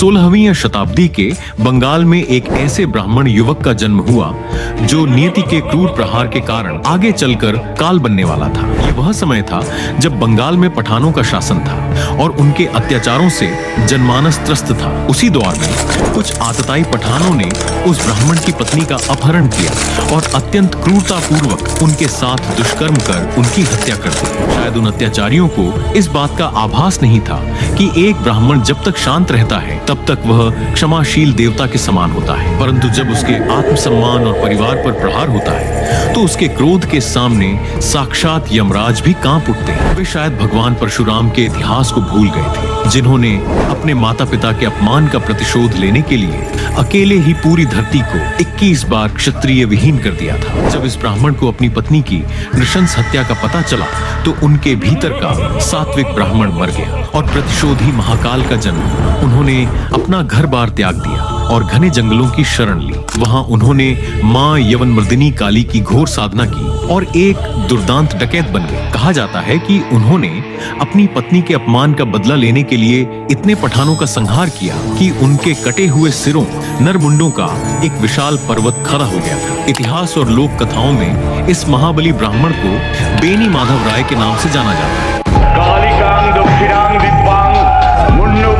16वीं शताब्दी के बंगाल में एक ऐसे ब्राह्मण युवक का जन्म हुआ जो नियति के क्रूर प्रहार के कारण आगे चलकर काल बनने वाला था। यह वह समय था जब बंगाल में पठानों का शासन था और उनके अत्याचारों से जनमानस त्रस्त था। उसी दौर में कुछ आतताई पठानों ने उस ब्राह्मण की पत्नी का अपहरण किया और अत्यंत क्रूरता पूर्वक उनके साथ दुष्कर्म कर उनकी हत्या कर दी। शायद उन अत्याचारियों को इस बात का आभास नहीं था कि एक ब्राह्मण जब तक शांत रहता है तब तक वह क्षमाशील देवता के समान होता है, परंतु जब उसके आत्मसम्मान और परिवार पर प्रहार होता है तो उसके क्रोध के सामने साक्षात यमराज भी कांप उठते हैं। वे शायद भगवान परशुराम के इतिहास को भूल गए थे, जिन्होंने अपने माता पिता के अपमान का प्रतिशोध लेने के लिए अकेले ही पूरी धरती को 21 बार क्षत्रिय विहीन कर दिया था। जब इस ब्राह्मण को अपनी पत्नी की नृशंस हत्या का पता चला तो उनके भीतर का सात्विक ब्राह्मण मर गया और प्रतिशोधी महाकाल का जन्म। उन्होंने अपना घर बार त्याग दिया और घने जंगलों की शरण ली। वहां उन्होंने मां यवनमर्दिनी काली की घोर साधना की और एक दुर्दांत डकैत बन गए। कहा जाता है कि उन्होंने अपनी पत्नी के अपमान का बदला लेने के लिए इतने पठानों का संहार किया कि उनके कटे हुए सिरों नरमुंडों का एक विशाल पर्वत खड़ा हो गया था। इतिहास और लोक कथाओं में इस महाबली ब्राह्मण को बेनी माधव राय के नाम से जाना जाता है। कालिकांग दक्षिणांग दिव्यांग मुन्नु